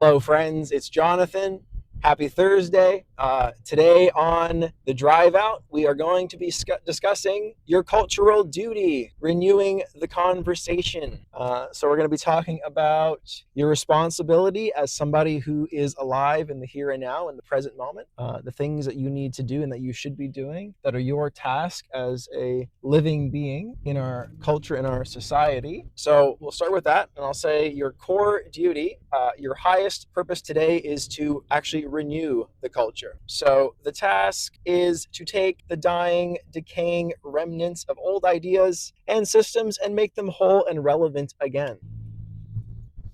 Hello, friends. It's Jonathan. Happy Thursday. Today on the drive out, we are going to be discussing your cultural duty, renewing the conversation. So, we're going to be talking about your responsibility as somebody who is alive in the here and now, in the present moment, the things that you need to do and that you should be doing that are your task as a living being in our culture, in our society. So, we'll start with that, and I'll say your core duty, your highest purpose today is to actually renew the culture. So the task is to take the dying, decaying remnants of old ideas and systems and make them whole and relevant again.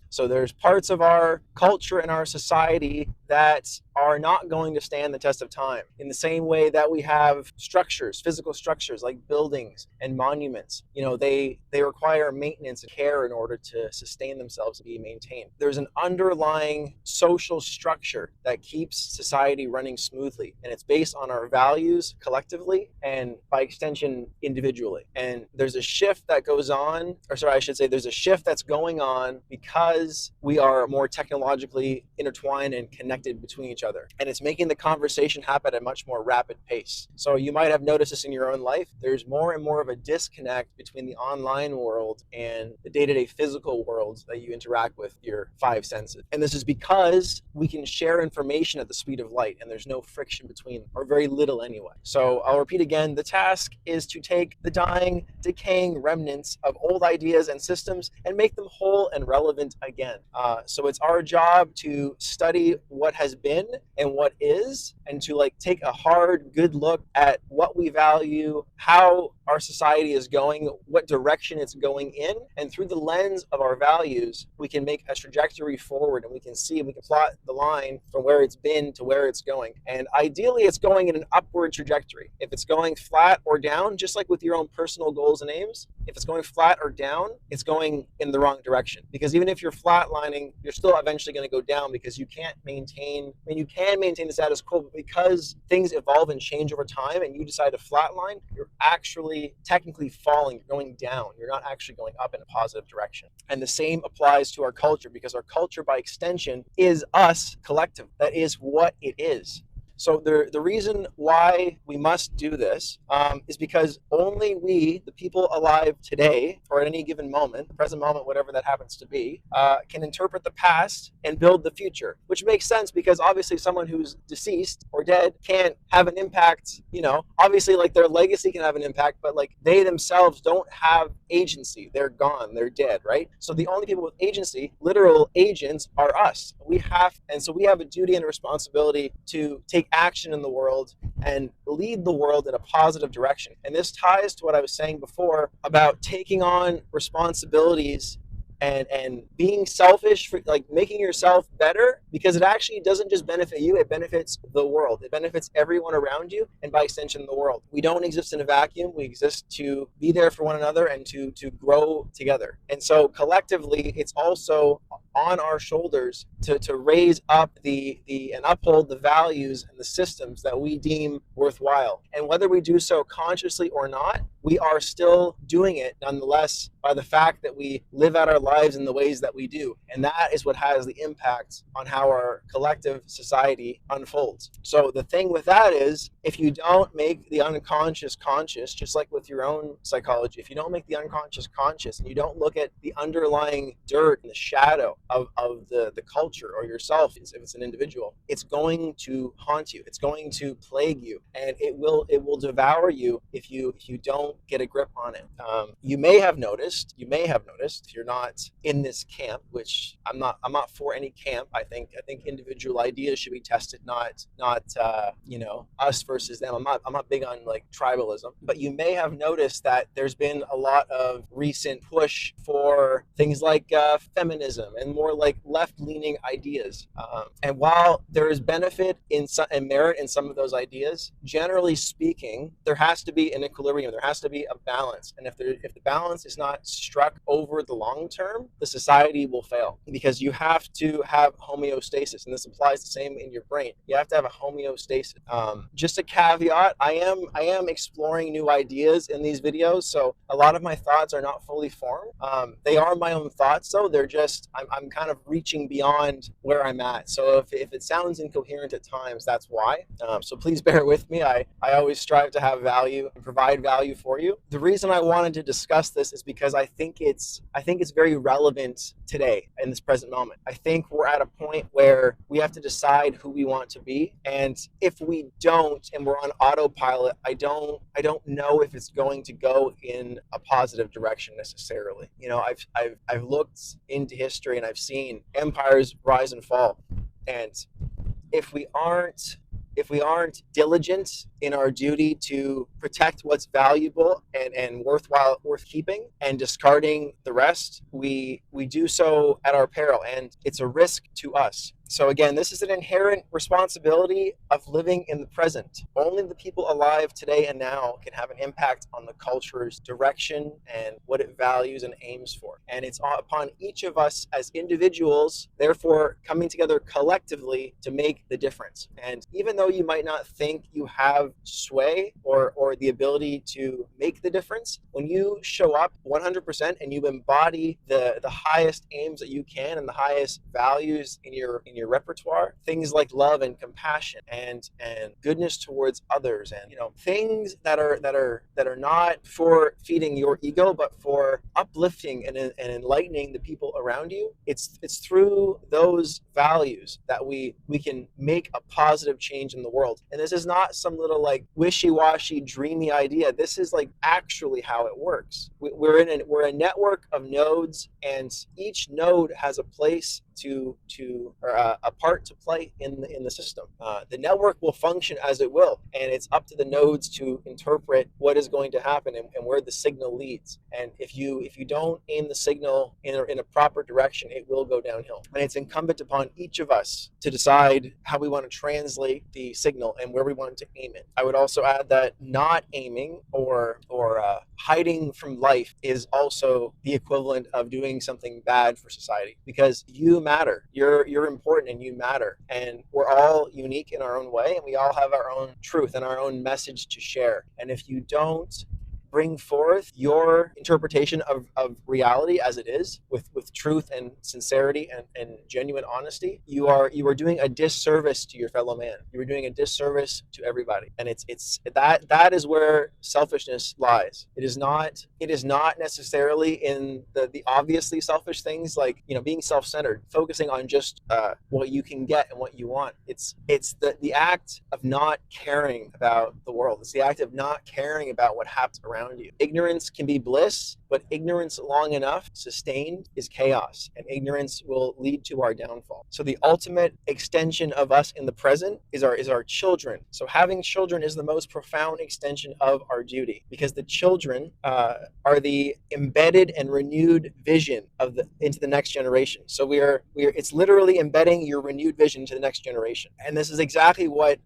So there's parts of our culture and our society that are not going to stand the test of time. In the same way that we have structures, physical structures like buildings and monuments, they require maintenance and care in order to sustain themselves and be maintained. There's an underlying social structure that keeps society running smoothly, and it's based on our values collectively and by extension individually. And there's a shift that goes on, or sorry, I should say there's a shift that's going on because we are more technologically intertwined and connected between each other. And it's making the conversation happen at a much more rapid pace. So you might have noticed this in your own life. There's more and more of a disconnect between the online world and the day-to-day physical worlds that you interact with your five senses. And this is because we can share information at the speed of light and there's no friction between them, or very little anyway. So I'll repeat again, the task is to take the dying, decaying remnants of old ideas and systems and make them whole and relevant again. So it's our job to study what has been and what is, and to take a hard, good look at what we value, how our society is going, what direction it's going in, and through the lens of our values, we can make a trajectory forward, and we can plot the line from where it's been to where it's going. And ideally, it's going in an upward trajectory. If it's going flat or down, just like with your own personal goals and aims, if it's going flat or down, it's going in the wrong direction. Because even if you're flatlining, you're still eventually going to go down, because you can't maintain, you can maintain the status quo, but because things evolve and change over time and you decide to flatline, you're actually technically falling, you're going down. You're not actually going up in a positive direction. And the same applies to our culture, because our culture by extension is us collective. That is what it is. So the reason why we must do this is because only we, the people alive today, or at any given moment, the present moment, whatever that happens to be, can interpret the past and build the future. Which makes sense, because obviously someone who's deceased or dead can't have an impact. Obviously their legacy can have an impact, but they themselves don't have agency. They're gone. They're dead, right? So the only people with agency, literal agents, are us. So we have a duty and a responsibility to take action in the world and lead the world in a positive direction. And this ties to what I was saying before about taking on responsibilities and being selfish, for making yourself better, because it actually doesn't just benefit you, it benefits the world. It benefits everyone around you, and by extension the world. We don't exist in a vacuum. We exist to be there for one another and to grow together. And so collectively, it's also on our shoulders to raise up the and uphold the values and the systems that we deem worthwhile. And whether we do so consciously or not, we are still doing it nonetheless by the fact that we live out our lives in the ways that we do. And that is what has the impact on how our collective society unfolds. So the thing with that is, if you don't make the unconscious conscious, just like with your own psychology, if you don't make the unconscious conscious and you don't look at the underlying dirt and the shadow of the culture or yourself, if it's an individual, it's going to haunt you. It's going to plague you, and it will devour you if you don't get a grip on it. You may have noticed, if you're not in this camp, which I'm not for any camp. I think individual ideas should be tested, not us versus them. I'm not big on tribalism, but you may have noticed that there's been a lot of recent push for things like feminism and more left-leaning ideas. And while there is benefit and merit in some of those ideas, generally speaking, there has to be an equilibrium. There has to be a balance. And if the balance is not struck over the long term, the society will fail, because you have to have homeostasis. And this applies the same in your brain. You have to have a homeostasis. Just a caveat, I am exploring new ideas in these videos. So a lot of my thoughts are not fully formed. They are my own thoughts, though. They're just, I'm kind of reaching beyond where I'm at. So if it sounds incoherent at times, that's why. So please bear with me. I always strive to have value and provide value for you. The reason I wanted to discuss this is because I think it's very relevant today in this present moment. I think we're at a point where we have to decide who we want to be, and if we don't, and we're on autopilot, I don't know if it's going to go in a positive direction necessarily. You know, I've looked into history and I've seen empires rise and fall, and if we aren't diligent in our duty to protect what's valuable and worth keeping, and discarding the rest, we do so at our peril, and it's a risk to us. So again, this is an inherent responsibility of living in the present. Only the people alive today and now can have an impact on the culture's direction and what it values and aims for. And it's upon each of us as individuals, therefore, coming together collectively to make the difference. And even though you might not think you have sway or the ability to make the difference, when you show up 100% and you embody the highest aims that you can and the highest values in your repertoire, things like love and compassion and goodness towards others, and things that are not for feeding your ego but for uplifting and enlightening the people around you, it's through those values that we can make a positive change in the world. And this is not some little like wishy-washy dreamy idea. This is like actually how it works. We're a network of nodes, and each node has a place or a part to play in the system. The network will function as it will, and it's up to the nodes to interpret what is going to happen and where the signal leads. And if you don't aim the signal in a proper direction, it will go downhill. And it's incumbent upon each of us to decide how we want to translate the signal and where we want to aim it. I would also add that not aiming or hiding from life is also the equivalent of doing something bad for society, because you matter. You're important and you matter. And we're all unique in our own way, and we all have our own truth and our own message to share. And if you don't bring forth your interpretation of reality as it is with truth and sincerity and genuine honesty, you are doing a disservice to your fellow man. You are doing a disservice to everybody. And it's that is where selfishness lies. It is not necessarily in the obviously selfish things like being self-centered, focusing on just what you can get and what you want. It's the act of not caring about the world. It's the act of not caring about what happens around you. Ignorance can be bliss, but ignorance long enough, sustained, is chaos, and ignorance will lead to our downfall. So the ultimate extension of us in the present is our children. So having children is the most profound extension of our duty, because the children are the embedded and renewed vision into the next generation. So it's literally embedding your renewed vision into the next generation. And this is exactly what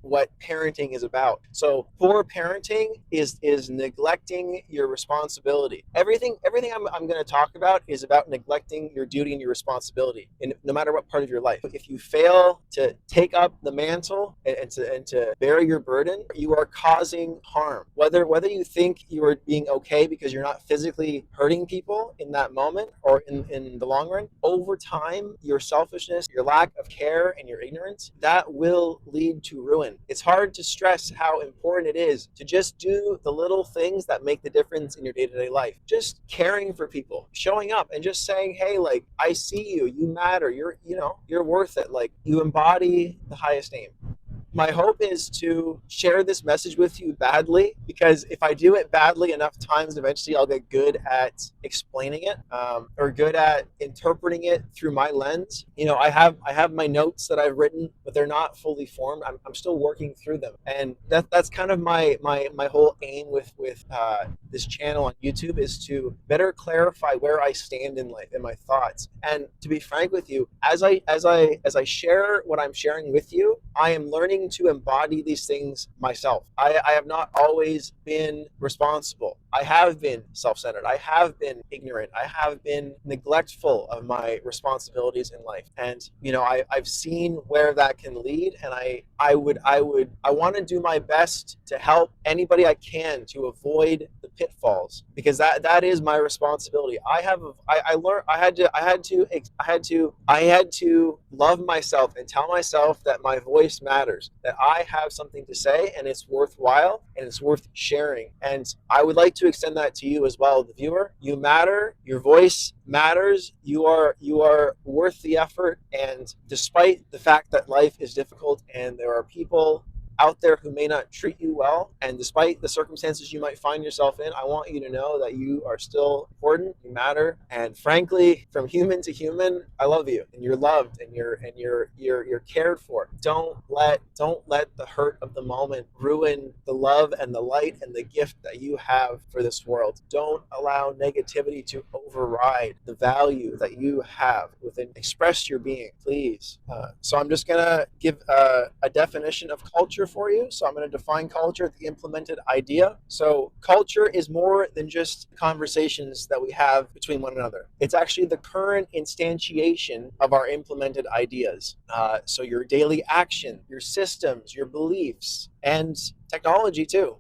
parenting is about. So poor parenting is neglecting your responsibility. Everything I'm going to talk about is about neglecting your duty and your responsibility, in no matter what part of your life. If you fail to take up the mantle and to bear your burden, you are causing harm. Whether you think you are being okay because you're not physically hurting people in that moment or in the long run, over time, your selfishness, your lack of care, and your ignorance, that will lead to ruin. It's hard to stress how important it is to just do the little things that make the difference in your day-to-day life. Just caring for people, showing up and just saying, hey, like, I see you, you matter, you're worth it. Like, you embody the highest aim. My hope is to share this message with you badly, because if I do it badly enough times, eventually I'll get good at explaining it, or good at interpreting it through my lens. I have my notes that I've written, but they're not fully formed. I'm still working through them, and that's kind of my whole aim with this channel on YouTube, is to better clarify where I stand in life and my thoughts. And to be frank with you, as I share what I'm sharing with you, I am learning learning to embody these things myself. I have not always been responsible. I have been self-centered. I have been ignorant. I have been neglectful of my responsibilities in life. And I've seen where that can lead, and I want to do my best to help anybody I can to avoid the pitfalls, because that is my responsibility. I learned I had to love myself and tell myself that my voice matters, that I have something to say and it's worthwhile and it's worth sharing. And I would like to extend that to you as well, the viewer. You matter. Your voice matters. You are worth the effort. And despite the fact that life is difficult and there are people out there who may not treat you well, and despite the circumstances you might find yourself in, I want you to know that you are still important, you matter, and frankly, from human to human, I love you, and you're loved, and you're cared for. Don't let the hurt of the moment ruin the love and the light and the gift that you have for this world. Don't allow negativity to override the value that you have within. Express your being, please. So I'm just gonna give a definition of culture for you. So I'm going to define culture, the implemented idea. So culture is more than just conversations that we have between one another. It's actually the current instantiation of our implemented ideas. So your daily action, your systems, your beliefs, and technology too.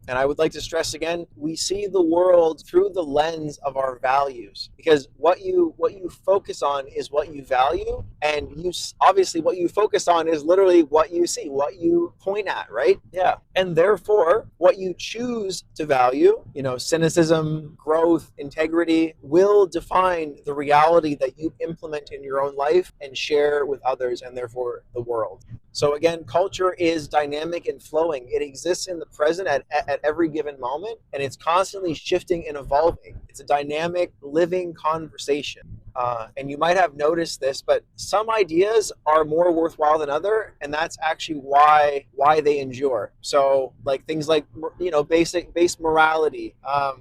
And I would like to stress again, we see the world through the lens of our values, because what you focus on is what you value, and obviously what you focus on is literally what you see, what you point at, right? Yeah. And therefore, what you choose to value, cynicism, growth, integrity, will define the reality that you implement in your own life and share with others, and therefore the world. So again, culture is dynamic and flowing. It exists in the present at every given moment, and it's constantly shifting and evolving. It's a dynamic, living conversation. And you might have noticed this, but some ideas are more worthwhile than other, and that's actually why they endure. So, like things like base morality,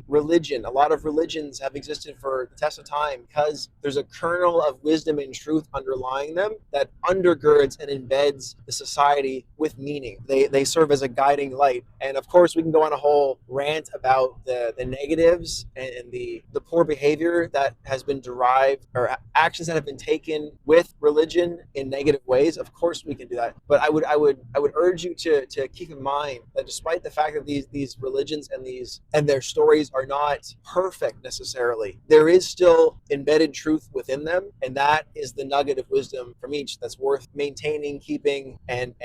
religion. A lot of religions have existed for the test of time because there's a kernel of wisdom and truth underlying them that undergirds and embeds the society with meaning. They serve as a guiding light. And of course, we can go on a whole rant about the negatives and the poor behavior that has been derived, or actions that have been taken with religion in negative ways. Of course we can do that, but I would urge you to keep in mind that despite the fact that these religions and their stories are not perfect necessarily, there is still embedded truth within them, and that is the nugget of wisdom from each that's worth maintaining, keeping, and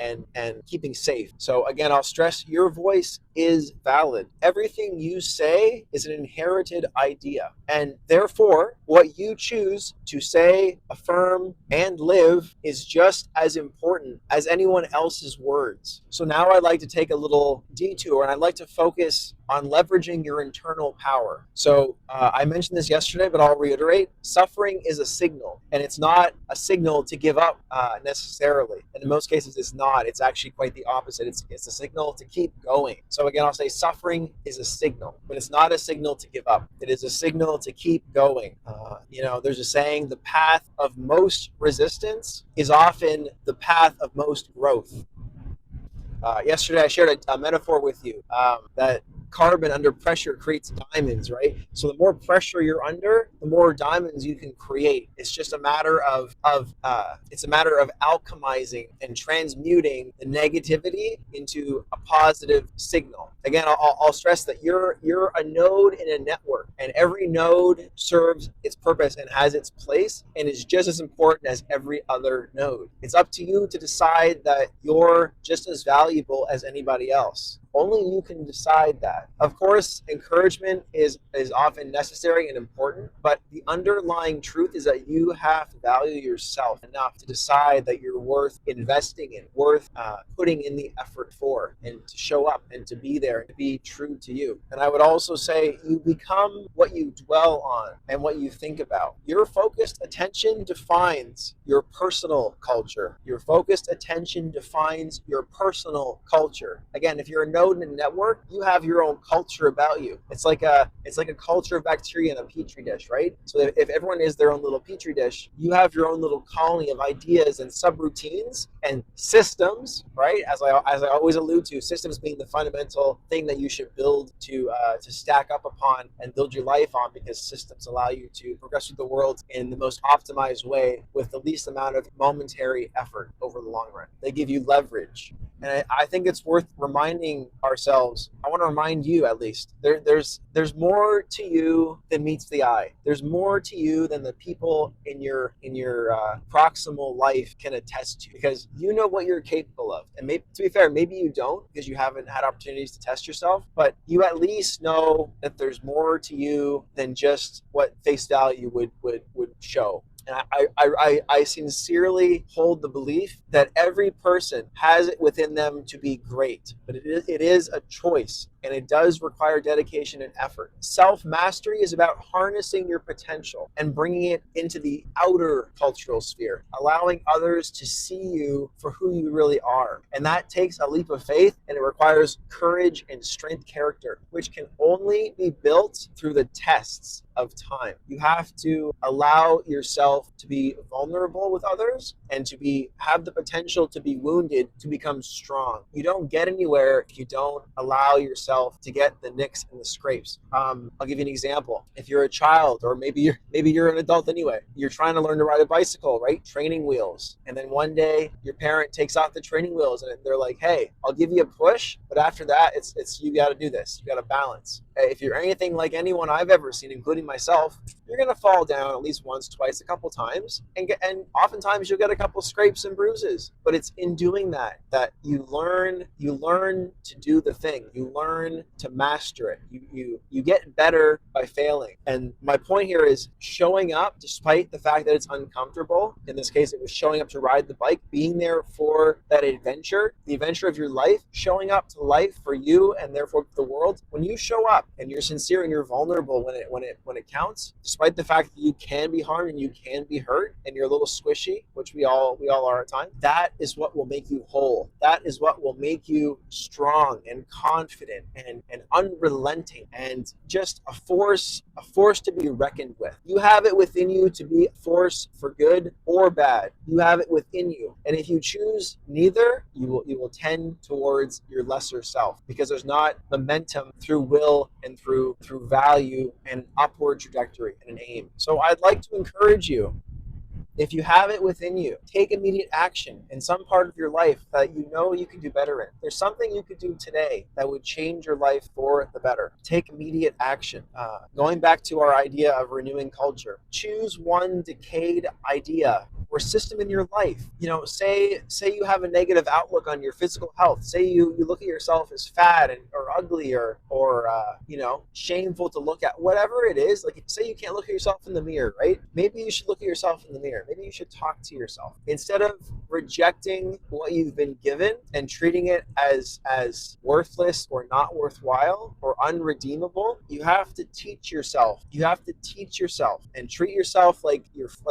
keeping safe. So again, I'll stress, your voice is valid. Everything you say is an inherited idea, and therefore what you choose to say, affirm, and live is just as important as anyone else's words. So now I'd like to take a little detour, and I'd like to focus on leveraging your internal power. So I mentioned this yesterday, but I'll reiterate. Suffering is a signal, and it's not a signal to give up necessarily. And in most cases, it's not. It's actually quite the opposite. It's a signal to keep going. So again, I'll say suffering is a signal, but it's not a signal to give up. It is a signal to keep going. There's a saying, the path of most resistance is often the path of most growth. Yesterday, I shared a metaphor with you that carbon under pressure creates diamonds, right? So the more pressure you're under, the more diamonds you can create. It's just a matter of alchemizing and transmuting the negativity into a positive signal. Again, I'll stress that you're a node in a network, and every node serves its purpose and has its place and is just as important as every other node. It's up to you to decide that you're just as valuable as anybody else. Only you can decide that. Of course, encouragement is often necessary and important, but the underlying truth is that you have to value yourself enough to decide that you're worth investing in, worth putting in the effort for, and to show up and to be there and to be true to you. And I would also say you become what you dwell on and what you think about. Your focused attention defines your personal culture. Your focused attention defines your personal culture. Again, if you're a node code and network, you have your own culture about you. It's like a culture of bacteria in a petri dish, right? So if everyone is their own little petri dish, you have your own little colony of ideas and subroutines and systems, right? As I always allude to, systems being the fundamental thing that you should build to stack up upon and build your life on, because systems allow you to progress through the world in the most optimized way with the least amount of momentary effort over the long run. They give you leverage. And I think it's worth reminding ourselves. I want to remind you, at least, there's more to you than meets the eye. There's more to you than the people in your proximal life can attest to, because you know what you're capable of. And maybe, to be fair, maybe you don't, because you haven't had opportunities to test yourself. But you at least know that there's more to you than just what face value would show. And I sincerely hold the belief that every person has it within them to be great, but it is a choice, and it does require dedication and effort. Self-mastery is about harnessing your potential and bringing it into the outer cultural sphere, allowing others to see you for who you really are. And that takes a leap of faith, and it requires courage and strength character, which can only be built through the tests of time. You have to allow yourself to be vulnerable with others and to have the potential to be wounded to become strong. You don't get anywhere if you don't allow yourself to get the nicks and the scrapes. I'll give you an example. If you're a child, or maybe you're an adult anyway, you're trying to learn to ride a bicycle, right? Training wheels. And then one day your parent takes off the training wheels and they're like, "Hey, I'll give you a push, but after that it's you got to do this. You got to balance." If you're anything like anyone I've ever seen, including myself, you're going to fall down at least once, twice, a couple times, and oftentimes you'll get a couple scrapes and bruises. But it's in doing that you learn to do the thing. You learn to master it. You get better by failing. And my point here is showing up despite the fact that it's uncomfortable. In this case, it was showing up to ride the bike, being there for that adventure, the adventure of your life, showing up to life for you and therefore the world. When you show up and you're sincere and you're vulnerable when it counts, despite the fact that you can be harmed and you can be hurt and you're a little squishy, which we all are at times, that is what will make you whole. That is what will make you strong and confident and unrelenting and just a force to be reckoned with. You have it within you to be a force for good or bad. You have it within you. And if you choose neither, you will tend towards your lesser self, because there's not momentum through will and through value and upward trajectory and an aim. So I'd like to encourage you, if you have it within you, take immediate action in some part of your life that you know you can do better in. There's something you could do today that would change your life for the better. Take immediate action. Going back to our idea of renewing culture, choose one decayed idea or system in your life. Say you have a negative outlook on your physical health. Say you look at yourself as fat or ugly or shameful to look at. Whatever it is, like say you can't look at yourself in the mirror, right? Maybe you should look at yourself in the mirror. Maybe you should talk to yourself. Instead of rejecting what you've been given and treating it as worthless or not worthwhile or unredeemable, you have to teach yourself. You have to teach yourself and treat yourself like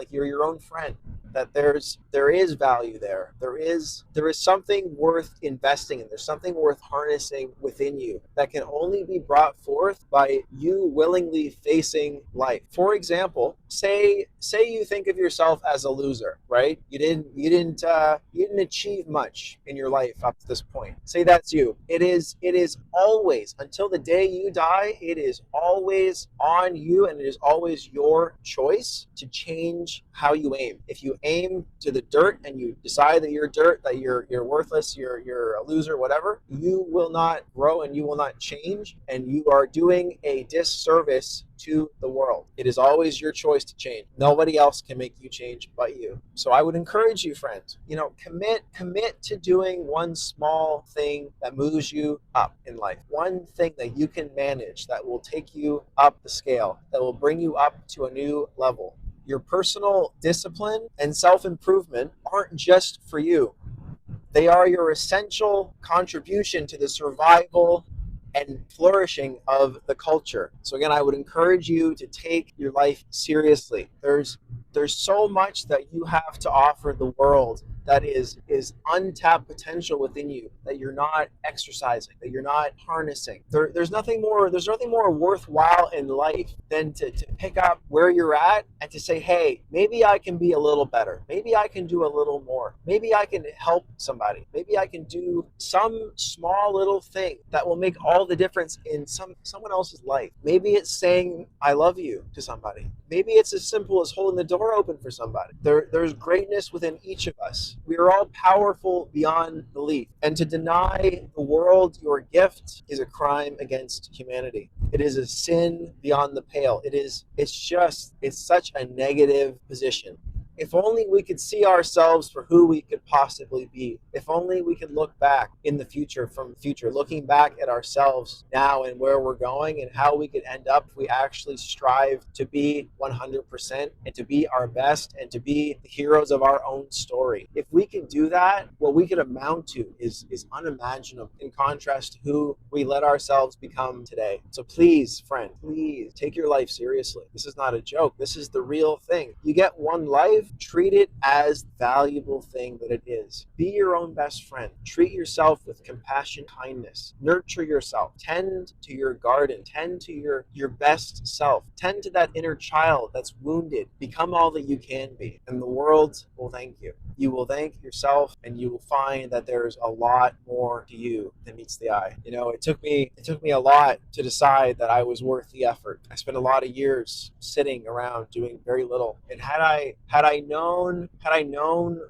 you're your own friend. That there is value there. There is something worth investing in. There's something worth harnessing within you that can only be brought forth by you willingly facing life. For example, say you think of yourself as a loser, right? You didn't achieve much in your life up to this point. Say that's you. It is always, until the day you die, it is always on you, and it is always your choice to change how you aim. If you aim to the dirt and you decide that you're dirt, that you're worthless, you're a loser, whatever, you will not grow and you will not change, and you are doing a disservice to the world. It is always your choice to change. Nobody else can make you change but you. So I would encourage you, friends, commit to doing one small thing that moves you up in life. One thing that you can manage that will take you up the scale, that will bring you up to a new level. Your personal discipline and self-improvement aren't just for you. They are your essential contribution to the survival and flourishing of the culture. So again, I would encourage you to take your life seriously. There's so much that you have to offer the world that is untapped potential within you that you're not exercising, that you're not harnessing. There's nothing more worthwhile in life than to pick up where you're at and to say, hey, maybe I can be a little better. Maybe I can do a little more. Maybe I can help somebody. Maybe I can do some small little thing that will make all the difference in someone else's life. Maybe it's saying I love you to somebody. Maybe it's as simple as holding the door open for somebody. There's greatness within each of us. We are all powerful beyond belief. And to deny the world your gift is a crime against humanity. It is a sin beyond the pale. It's such a negative position. If only we could see ourselves for who we could possibly be. If only we could look back in the future, from the future, looking back at ourselves now and where we're going and how we could end up if we actually strive to be 100% and to be our best and to be the heroes of our own story. If we can do that, what we could amount to is unimaginable in contrast to who we let ourselves become today. So please, friend, please take your life seriously. This is not a joke. This is the real thing. You get one life. Treat it as the valuable thing that it is. Be your own best friend. Treat yourself with compassion, kindness. Nurture yourself. Tend to your garden. Tend to your best self. Tend to that inner child that's wounded. Become all that you can be. And the world will thank you. You will thank yourself, and you will find that there's a lot more to you than meets the eye. It took me a lot to decide that I was worth the effort. I spent a lot of years sitting around doing very little. And had I known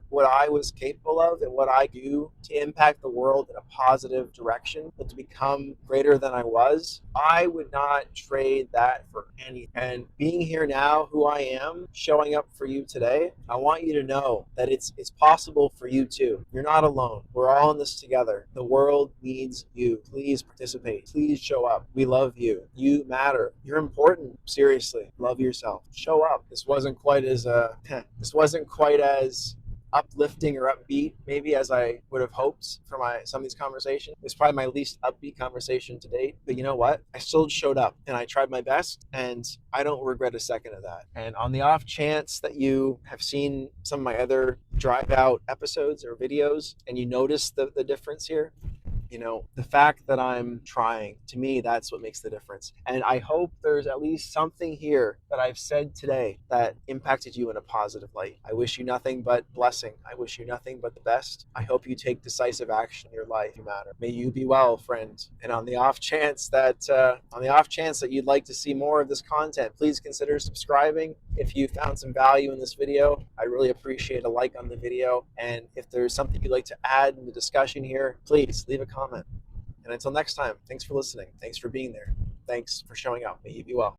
what I was capable of and what I do to impact the world in a positive direction, but to become greater than I was, I would not trade that for anything. And being here now, who I am, showing up for you today, I want you to know that it's possible for you too. You're not alone. We're all in this together. The world needs you. Please participate. Please show up. We love you. You matter. You're important. Seriously, love yourself. Show up. This wasn't quite as uplifting or upbeat maybe as I would have hoped for some of these conversations. It was probably my least upbeat conversation to date, but you know what? I still showed up and I tried my best, and I don't regret a second of that. And on the off chance that you have seen some of my other drive out episodes or videos and you notice the difference here, the fact that I'm trying, to me, that's what makes the difference. And I hope there's at least something here that I've said today that impacted you in a positive light. I wish you nothing but blessing. I wish you nothing but the best. I hope you take decisive action in your life. You matter. May you be well, friend. And on the off chance that you'd like to see more of this content, please consider subscribing. If you found some value in this video, I really appreciate a like on the video. And if there's something you'd like to add in the discussion here, please leave a comment. And until next time, thanks for listening. Thanks for being there. Thanks for showing up. May you be well.